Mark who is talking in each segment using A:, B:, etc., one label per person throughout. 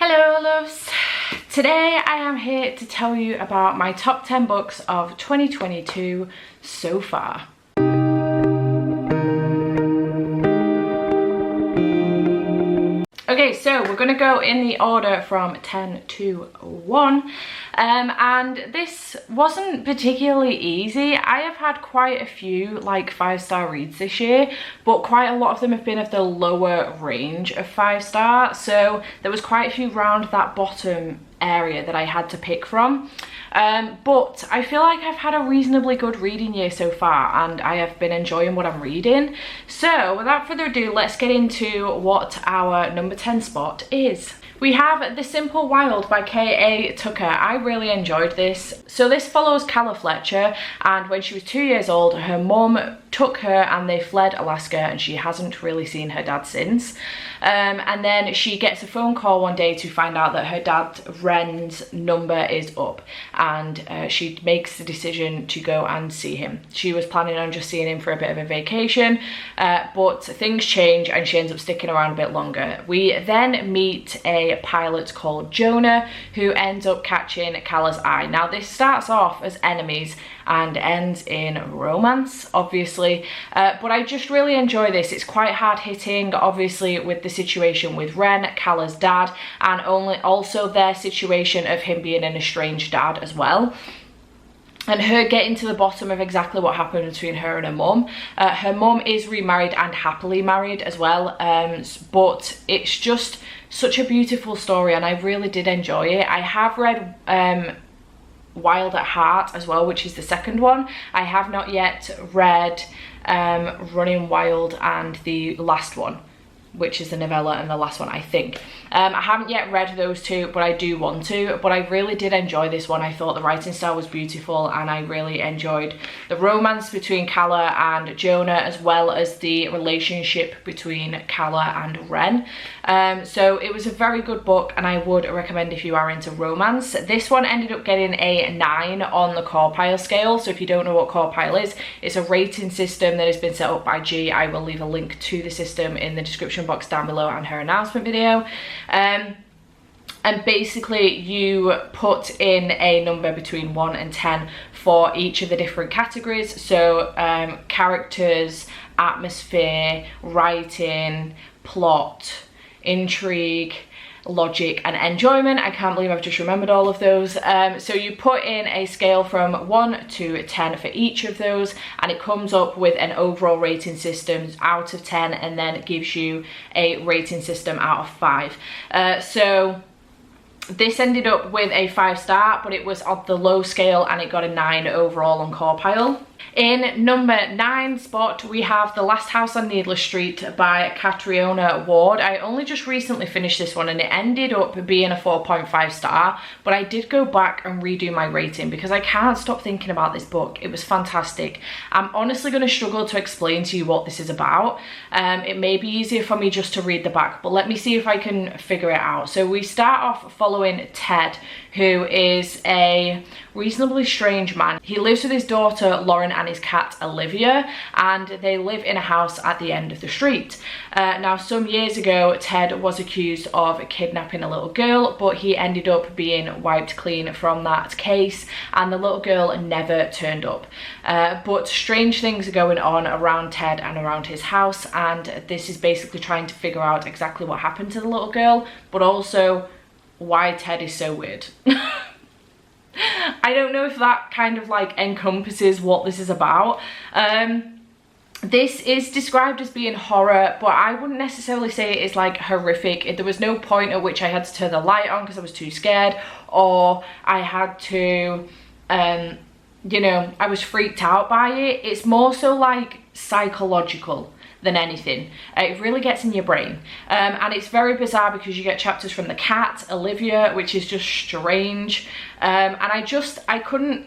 A: Hello loves! Today I am here to tell you about my top 10 books of 2022 so far. Okay, so we're going to go in the order from 10 to 1, and this wasn't particularly easy. I have had quite a few like 5-star reads this year, but quite a lot of them have been of the lower range of 5-star, so there was quite a few round that bottom area that I had to pick from. But I feel like I've had a reasonably good reading year so far and I have been enjoying what I'm reading. So without further ado, let's get into what our number 10 spot is. We have The Simple Wild by K.A. Tucker. I really enjoyed this. So this follows Calla Fletcher, and when she was 2 years old, her mum took her and they fled Alaska, and she hasn't really seen her dad since. And then she gets a phone call one day to find out that her dad Ren's number is up, and she makes the decision to go and see him. She was planning on just seeing him for a bit of a vacation, but things change and she ends up sticking around a bit longer. We then meet a pilot called Jonah who ends up catching Calla's eye. Now this starts off as enemies and ends in romance, obviously, but I just really enjoy this. It's quite hard hitting, obviously, with the situation with Ren, Calla's dad, and also their situation of him being an estranged dad as well, and her getting to the bottom of exactly what happened between her and her mum. Her mum is remarried and happily married as well, but it's just such a beautiful story and I really did enjoy it. I have read Wild at Heart as well, which is the second one. I have not yet read Running Wild and the last one, which is the novella, and the last one, I think. I haven't yet read those two, but I do want to. But I really did enjoy this one. I thought the writing style was beautiful and I really enjoyed the romance between Calla and Jonah, as well as the relationship between Calla and Ren. So it was a very good book and I would recommend if you are into romance. This one ended up getting a 9 on the Core Pile scale. So if you don't know what Core Pile is, it's a rating system that has been set up by G. I will leave a link to the system in the description box down below and her announcement video. And basically you put in a number between 1 and 10 for each of the different categories. So characters, atmosphere, writing, plot, intrigue, logic and enjoyment. I can't believe I've just remembered all of those. So you put in a scale from 1 to 10 for each of those, and it comes up with an overall rating system out of 10, and then it gives you a rating system out of 5. So this ended up with a 5-star, but it was on the low scale and it got a 9 overall on Core Pile. In number 9 spot, we have The Last House on Needless Street by Catriona Ward. I only just recently finished this one and it ended up being a 4.5 star, but I did go back and redo my rating because I can't stop thinking about this book. It was fantastic. I'm honestly going to struggle to explain to you what this is about. It may be easier for me just to read the back, but let me see if I can figure it out. So we start off following Ted, who is a reasonably strange man. He lives with his daughter Lauren and his cat Olivia, and they live in a house at the end of the street. Now some years ago Ted was accused of kidnapping a little girl, but he ended up being wiped clean from that case and the little girl never turned up. But strange things are going on around Ted and around his house, and this is basically trying to figure out exactly what happened to the little girl, but also why Ted is so weird. I don't know if that kind of like encompasses what this is about. This is described as being horror, but I wouldn't necessarily say it is like horrific. There was no point at which I had to turn the light on because I was too scared, or I had to, you know, I was freaked out by it. It's more so like psychological than anything. It really gets in your brain, and it's very bizarre because you get chapters from the cat Olivia, which is just strange, and I couldn't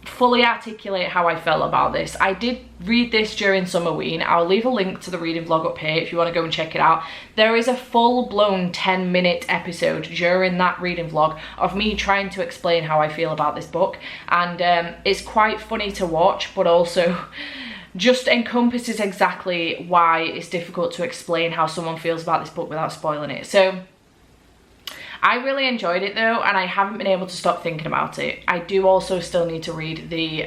A: fully articulate how I felt about this. I did read this during Summerween. I'll leave a link to the reading vlog up here if you want to go and check it out. There is a full-blown 10-minute episode during that reading vlog of me trying to explain how I feel about this book, and it's quite funny to watch, but also just encompasses exactly why it's difficult to explain how someone feels about this book without spoiling it. So I really enjoyed it though, and I haven't been able to stop thinking about it. I do also still need to read the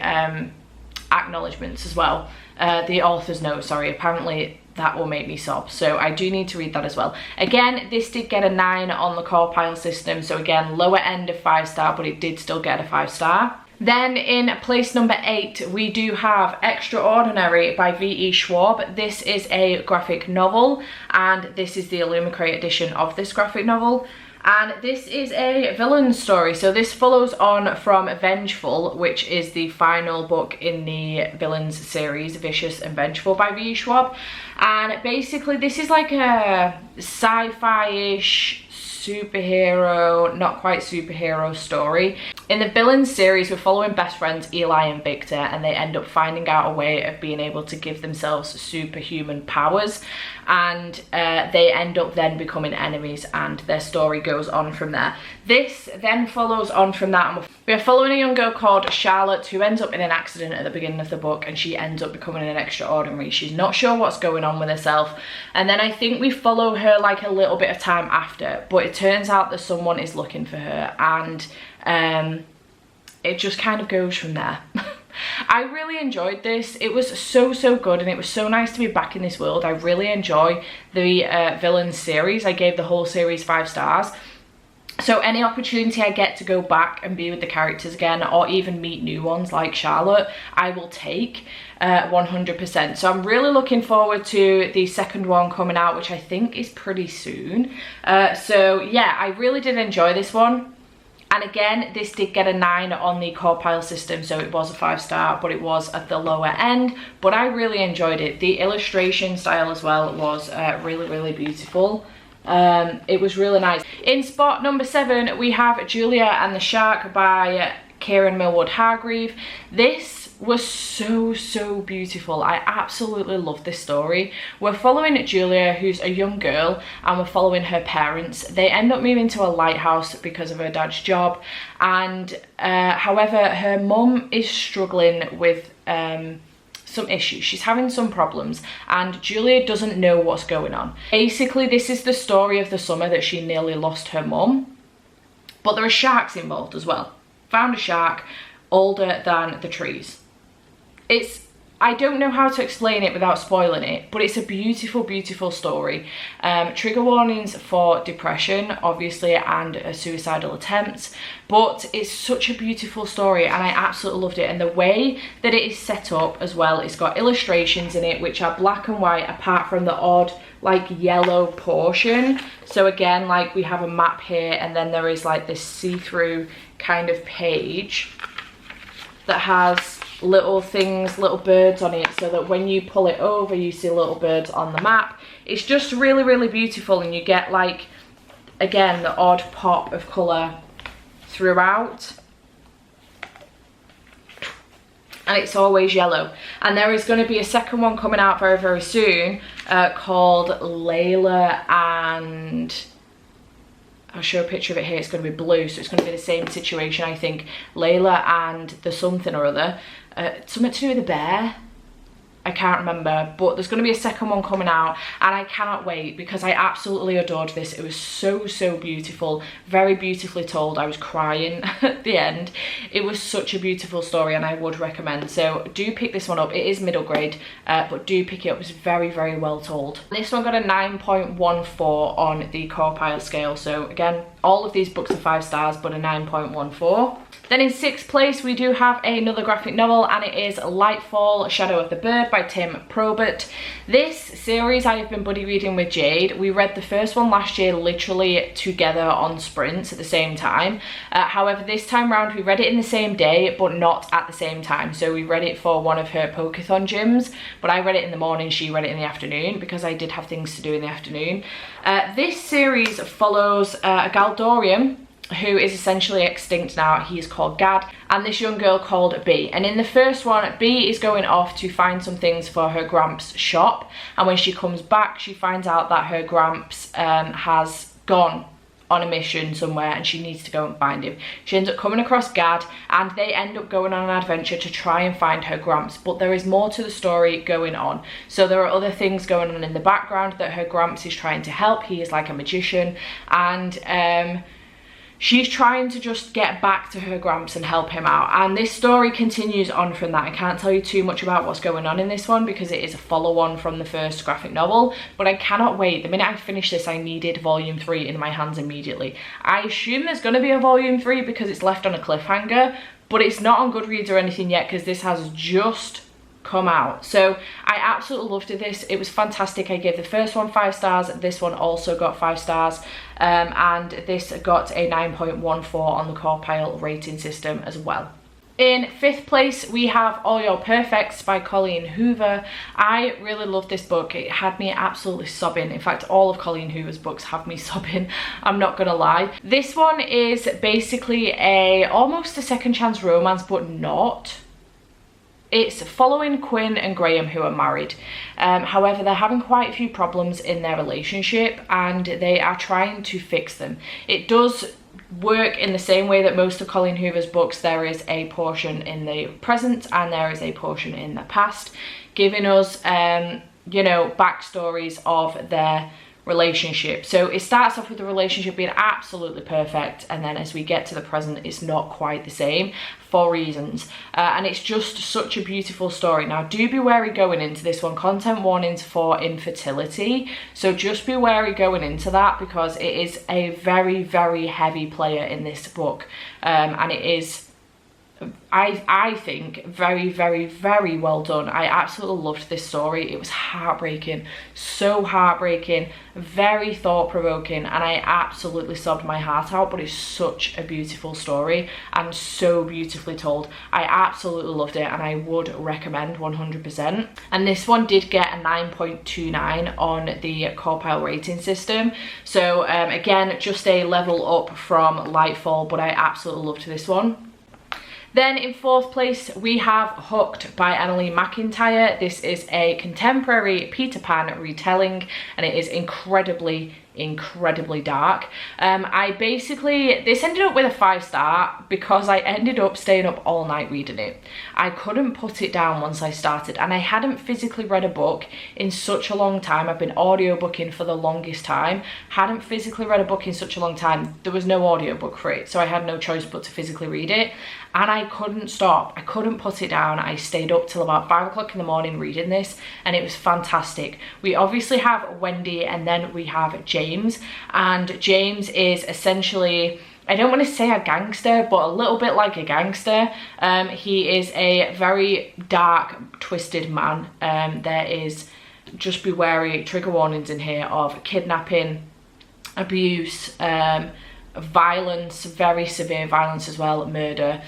A: acknowledgements as well, the author's note, sorry. Apparently that will make me sob, so I do need to read that as well. Again, this did get a 9 on the core pile system, so again, lower end of 5-star, but it did still get a 5-star. Then in place number 8, we do have Extraordinary by V.E. Schwab. This is a graphic novel, and this is the Illumicrate edition of this graphic novel. And this is a villain story. So this follows on from Vengeful, which is the final book in the villains series, Vicious and Vengeful by V.E. Schwab. And basically this is like a sci-fi-ish superhero, not quite superhero story. In the villains series, we're following best friends Eli and Victor, and they end up finding out a way of being able to give themselves superhuman powers, and they end up then becoming enemies, and their story goes on from there. This then follows on from that, and we're following a young girl called Charlotte who ends up in an accident at the beginning of the book, and she ends up becoming an extraordinary. She's not sure what's going on with herself, and then I think we follow her like a little bit of time after, but it turns out that someone is looking for her, and it just kind of goes from there. I really enjoyed this. It was so good, and it was so nice to be back in this world. I really enjoy the villains series. I gave the whole series 5 stars. So any opportunity I get to go back and be with the characters again, or even meet new ones like Charlotte, I will take 100%. So I'm really looking forward to the second one coming out, which I think is pretty soon. So yeah, I really did enjoy this one. And again, this did get a 9 on the core pile system, so it was a 5-star, but it was at the lower end. But I really enjoyed it. The illustration style as well was really beautiful. It was really nice. In spot number 7, we have Julia and the Shark by Kieran Millwood Hargreave. This was so beautiful. I absolutely love this story. We're following Julia, who's a young girl, and we're following her parents. They end up moving to a lighthouse because of her dad's job, and however, her mum is struggling with some issues. She's having some problems, and Julia doesn't know what's going on. Basically, this is the story of the summer that she nearly lost her mum, but there are sharks involved as well. Found a shark older than the trees. I don't know how to explain it without spoiling it, but it's a beautiful story. Trigger warnings for depression, obviously, and suicidal attempts, but it's such a beautiful story, and I absolutely loved it. And the way that it is set up as well, it's got illustrations in it which are black and white, apart from the odd like yellow portion. So again, like we have a map here, and then there is like this see-through kind of page that has little things, little birds on it, so that when you pull it over you see little birds on the map. It's just really beautiful, and you get like, again, the odd pop of colour throughout, and it's always yellow. And there is going to be a second one coming out very soon called Layla and... I'll show a picture of it here. It's going to be blue, so it's going to be the same situation, I think. Layla and the something or other. Something to do with a bear. I can't remember, but there's going to be a second one coming out, and I cannot wait because I absolutely adored this. It was so beautiful, very beautifully told. I was crying at the end. It was such a beautiful story, and I would recommend. So do pick this one up. It is middle grade, but do pick it up. It's very well told. This one got a 9.14 on the core pile scale. So again, all of these books are 5 stars, but a 9.14. Then in 6th place, we do have another graphic novel, and it is Lightfall, Shadow of the Bird by Tim Probert. This series I have been buddy reading with Jade. We read the first one last year literally together on sprints at the same time. However, this time round we read it in the same day, but not at the same time. So we read it for one of her Pokeathon gyms, but I read it in the morning, she read it in the afternoon, because I did have things to do in the afternoon. This series follows a Galdorian who is essentially extinct now. He is called Gad, and this young girl called Bee. And in the first one, Bee is going off to find some things for her Gramps' shop, and when she comes back, she finds out that her Gramps has gone on a mission somewhere, and she needs to go and find him. She ends up coming across Gad, and they end up going on an adventure to try and find her Gramps, but there is more to the story going on. So there are other things going on in the background that her Gramps is trying to help. He is like a magician, and she's trying to just get back to her Gramps and help him out, and this story continues on from that. I can't tell you too much about what's going on in this one because it is a follow-on from the first graphic novel, but I cannot wait. The minute I finish this, I needed volume 3 in my hands immediately. I assume there's going to be a volume 3 because it's left on a cliffhanger, but it's not on Goodreads or anything yet because this has just come out. So I absolutely loved this. It was fantastic. I gave the first one 5 stars. This one also got 5 stars, and this got a 9.14 on the Core Pile rating system as well. In 5th place, we have All Your Perfects by Colleen Hoover. I really loved this book. It had me absolutely sobbing. In fact, all of Colleen Hoover's books have me sobbing, I'm not gonna lie. This one is basically almost a second chance romance, but not. It's following Quinn and Graham, who are married. However, they're having quite a few problems in their relationship and they are trying to fix them. It does work in the same way that most of Colleen Hoover's books. There is a portion in the present and there is a portion in the past, giving us, you know, backstories of their relationship. So it starts off with the relationship being absolutely perfect, and then as we get to the present, it's not quite the same for reasons, and it's just such a beautiful story. Now, do be wary going into this one. Content warnings for infertility, so just be wary going into that because it is a very, very heavy player in this book, and it is, I think, very, very, very well done. I absolutely loved this story. It was heartbreaking, so heartbreaking, very thought-provoking, and I absolutely sobbed my heart out, but it's such a beautiful story and so beautifully told. I absolutely loved it and I would recommend 100%. And this one did get a 9.29 on the Core Pile rating system. So again, just a level up from Lightfall, but I absolutely loved this one. Then in 4th place, we have Hooked by Annalee McIntyre. This is a contemporary Peter Pan retelling and it is incredibly dark. This ended up with a 5 star because I ended up staying up all night reading it. I couldn't put it down once I started, and I hadn't physically read a book in such a long time. I've been audiobooking for the longest time, hadn't physically read a book in such a long time. There was no audiobook for it, so I had no choice but to physically read it, and I couldn't stop. I couldn't put it down. I stayed up till about 5 o'clock in the morning reading this, and it was fantastic. We obviously have Wendy and then we have James, and James is essentially, I don't want to say a gangster, but a little bit like a gangster. He is a very dark, twisted man. There is, just be wary, trigger warnings in here of kidnapping, abuse, violence, very severe violence as well, murder.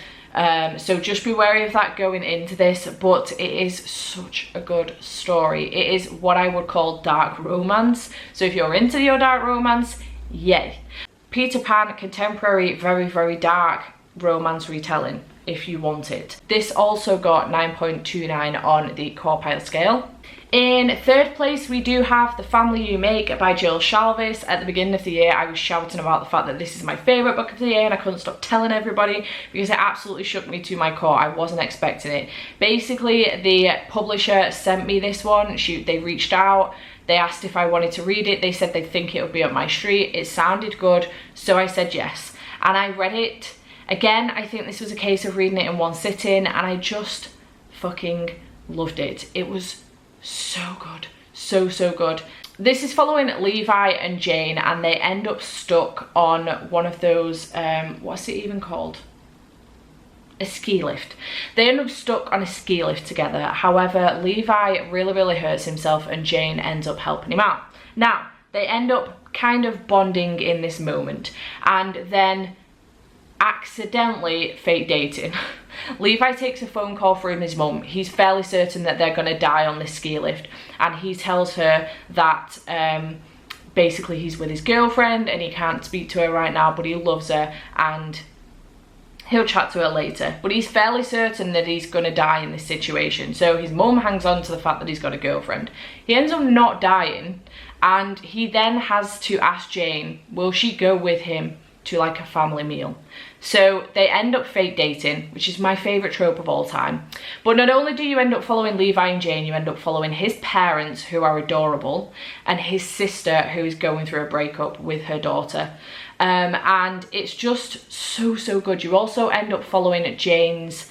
A: So just be wary of that going into this, but it is such a good story. It is what I would call dark romance. So if you're into your dark romance, yay. Peter Pan, contemporary, very, very dark romance retelling if you want it. This also got 9.29 on the Core Pile scale. In 3rd place, we do have The Family You Make by Jill Shalvis. At the beginning of the year, I was shouting about the fact that this is my favourite book of the year and I couldn't stop telling everybody because it absolutely shook me to my core. I wasn't expecting it. Basically, the publisher sent me this one. They reached out. They asked if I wanted to read it. They said they'd think it would be up my street. It sounded good, so I said yes. And I read it. Again, I think this was a case of reading it in one sitting, and I just fucking loved it. It was so good, so good. This is following Levi and Jane, and they end up stuck on one of those, what's it even called? A ski lift. They end up stuck on a ski lift together. However, Levi really hurts himself and Jane ends up helping him out. Now, they end up kind of bonding in this moment and then accidentally fake dating. Levi takes a phone call from his mum. He's fairly certain that they're going to die on this ski lift, and he tells her that basically he's with his girlfriend and he can't speak to her right now, but he loves her and he'll chat to her later. But he's fairly certain that he's going to die in this situation. So his mum hangs on to the fact that he's got a girlfriend. He ends up not dying, and he then has to ask Jane, will she go with him to like a family meal? So they end up fake dating, which is my favourite trope of all time. But not only do you end up following Levi and Jane, you end up following his parents, who are adorable, and his sister, who is going through a breakup with her daughter. and it's just so good. You also end up following Jane's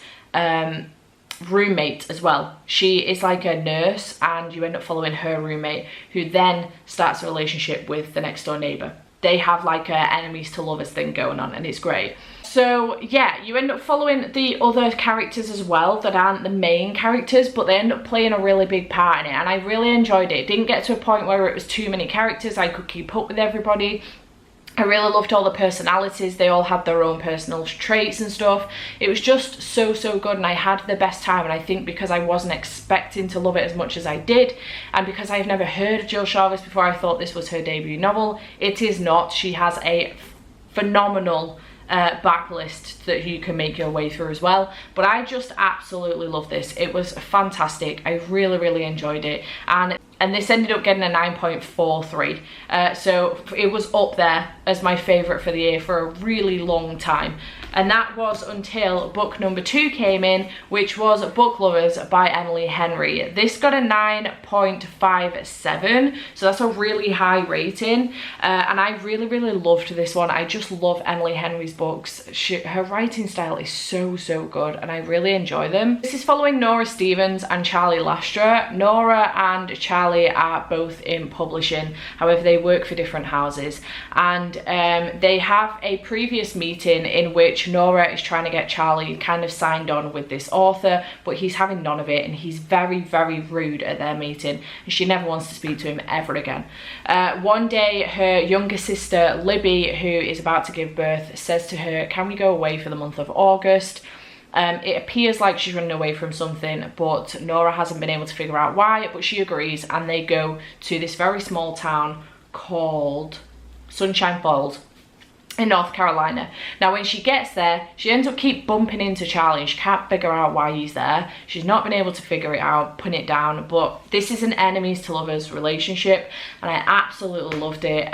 A: roommate as well. She is like a nurse, and you end up following her roommate, who then starts a relationship with the next door neighbor. They have like a enemies to lovers thing going on, and it's great. So yeah, you end up following the other characters as well that aren't the main characters, but they end up playing a really big part in it, and I really enjoyed it. It didn't get to a point where it was too many characters. I could keep up with everybody. I really loved all the personalities. They all had their own personal traits and stuff. It was just so good, and I had the best time. And I think because I wasn't expecting to love it as much as I did, and because I've never heard of Jill Sharvis before, I thought this was her debut novel. It is not. She has a phenomenal backlist that you can make your way through as well, but I just absolutely love this. It was fantastic. I really enjoyed it, and this ended up getting a 9.43, so it was up there as my favourite for the year for a really long time. And that was until book number 2 came in, which was Book Lovers by Emily Henry. This got a 9.57, so that's a really high rating, and I really loved this one. I just love Emily Henry's books. Her writing style is so good, and I really enjoy them. This is following Nora Stevens and Charlie Lastra. Nora and Charlie are both in publishing, however they work for different houses, and they have a previous meeting in which Nora is trying to get Charlie kind of signed on with this author, but he's having none of it, and he's very rude at their meeting, and she never wants to speak to him ever again. One day her younger sister Libby, who is about to give birth, says to her, can we go away for the month of August? It appears like she's running away from something, but Nora hasn't been able to figure out why, but she agrees, and they go to this very small town called Sunshine Falls in North Carolina. Now when she gets there, she ends up keep bumping into Charlie. She can't figure out why he's there. She's not been able to figure it out, put it down, but this is an enemies to lovers relationship, and I absolutely loved it.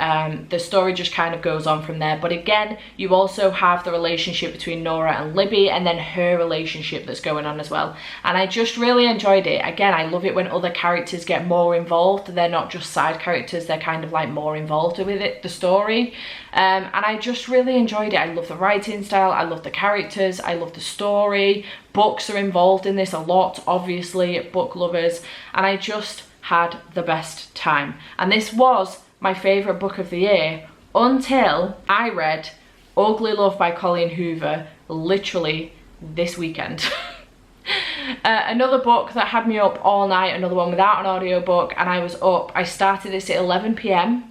A: The story just kind of goes on from there, but again, you also have the relationship between Nora and Libby, and then her relationship that's going on as well, and I just really enjoyed it. Again, I love it when other characters get more involved. They're not just side characters, they're kind of like more involved with it, the story, and I just really enjoyed it. I love the writing style, I love the characters, I love the story. Books are involved in this a lot, obviously, book lovers, and I just had the best time. And this was my favourite book of the year until I read Ugly Love by Colleen Hoover literally this weekend. Another book that had me up all night, another one without an audiobook, and I started this at 11 p.m.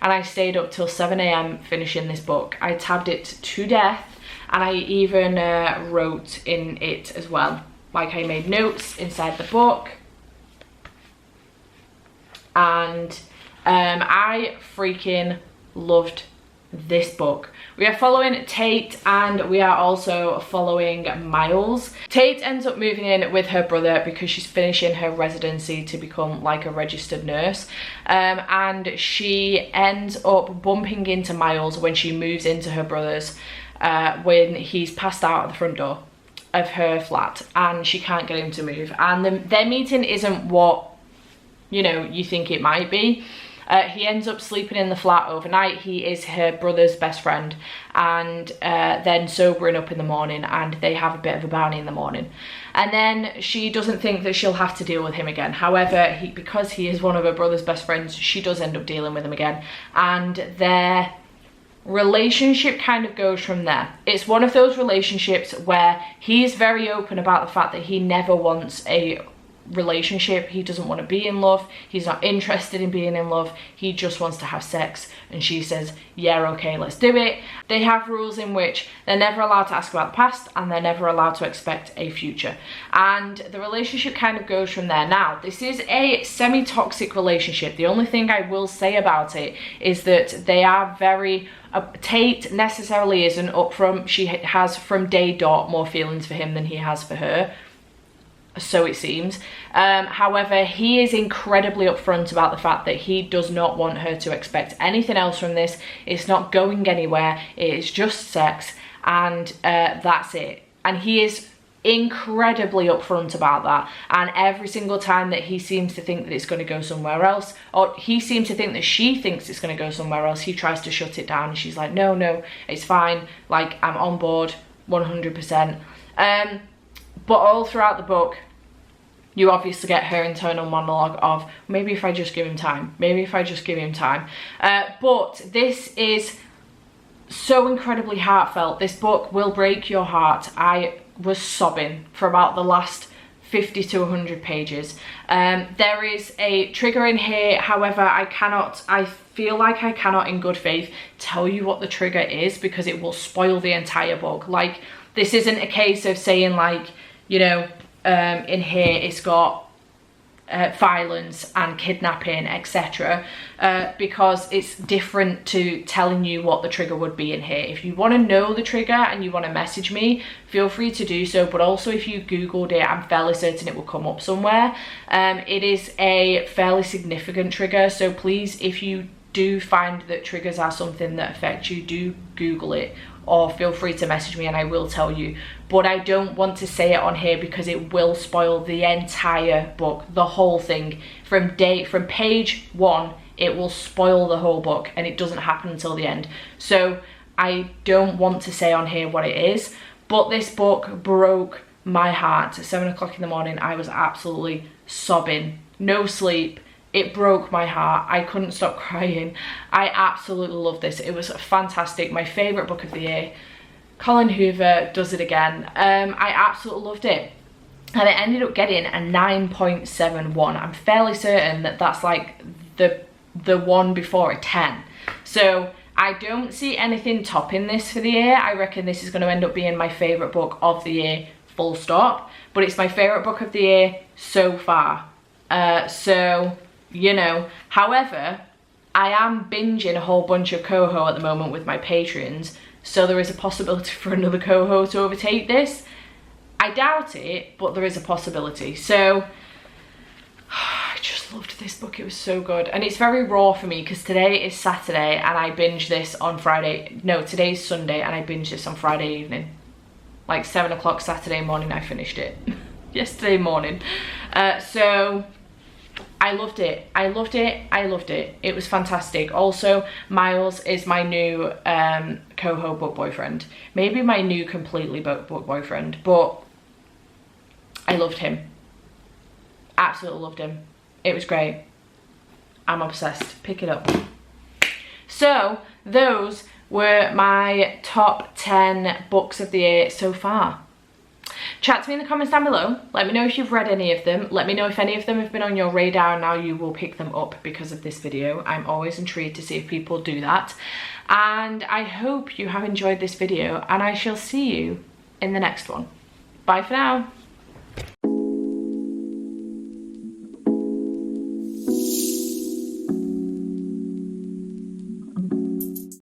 A: and I stayed up till 7 a.m. finishing this book. I tabbed it to death, and I even wrote in it as well. Like, I made notes inside the book, and I freaking loved this book. We are following Tate, and we are also following Miles. Tate ends up moving in with her brother because she's finishing her residency to become like a registered nurse, and she ends up bumping into Miles when she moves into her brother's when he's passed out at the front door of her flat, and she can't get him to move, and their meeting isn't what, you know, you think it might be. He ends up sleeping in the flat overnight. He is her brother's best friend, and then sobering up in the morning, and they have a bit of a bounty in the morning, and then she doesn't think that she'll have to deal with him again. However, because he is one of her brother's best friends, she does end up dealing with him again, and their relationship kind of goes from there. It's one of those relationships where he's very open about the fact that he never wants a relationship. He doesn't want to be in love, he's not interested in being in love, he just wants to have sex, and she says, yeah, okay, let's do it. They have rules in which they're never allowed to ask about the past, and they're never allowed to expect a future, and the relationship kind of goes from there. Now, this is a semi-toxic relationship. The only thing I will say about it is that they are very Tate necessarily isn't upfront. She has from day dot more feelings for him than he has for her, so it seems. However, he is incredibly upfront about the fact that he does not want her to expect anything else from this. It's not going anywhere, it is just sex, and that's it. And he is incredibly upfront about that, and every single time that he seems to think that it's going to go somewhere else, or he seems to think that she thinks it's going to go somewhere else, he tries to shut it down, and she's like, no, it's fine, like, I'm on board 100%. But all throughout the book, you obviously get her internal monologue of, maybe if I just give him time, maybe if I just give him time. But this is so incredibly heartfelt. This book will break your heart. I was sobbing for about the last 50 to 100 pages. There is a trigger in here, however, I feel like I cannot in good faith tell you what the trigger is, because it will spoil the entire book. Like, this isn't a case of saying, like, you know, in here it's got violence and kidnapping, etc., because it's different to telling you what the trigger would be in here. If you want to know the trigger and you want to message me, feel free to do so, but also if you googled it, I'm fairly certain it will come up somewhere. It is a fairly significant trigger, so please, if you do find that triggers are something that affect you, do Google it, or feel free to message me and I will tell you. But I don't want to say it on here because it will spoil the entire book, the whole thing. From page 1, it will spoil the whole book, and it doesn't happen until the end. So I don't want to say on here what it is, but this book broke my heart. At 7 o'clock in the morning, I was absolutely sobbing, no sleep. It broke my heart. I couldn't stop crying. I absolutely love this. It was fantastic. My favourite book of the year. Colin Hoover does it again. I absolutely loved it. And it ended up getting a 9.71. I'm fairly certain that that's like the one before a 10. So I don't see anything topping this for the year. I reckon this is going to end up being my favourite book of the year, full stop. But it's my favourite book of the year so far. So, you know, however, I am binging a whole bunch of Coho at the moment with my patrons, so there is a possibility for another Coho to overtake this. I doubt it, but there is a possibility. So I just loved this book. It was so good, and it's very raw for me because today is Saturday and I binged this on Friday. No, today's Sunday and I binged this on Friday evening, like 7 o'clock Saturday morning. I finished it yesterday morning. So I loved it. I loved it. I loved it. It was fantastic. Also, Miles is my new Coho book boyfriend. Maybe my new completely book boyfriend, but I loved him. Absolutely loved him. It was great. I'm obsessed. Pick it up. So, those were my top 10 books of the year so far. Chat to me in the comments down below. Let me know if you've read any of them. Let me know if any of them have been on your radar and now you will pick them up because of this video. I'm always intrigued to see if people do that. And I hope you have enjoyed this video, and I shall see you in the next one. Bye for now.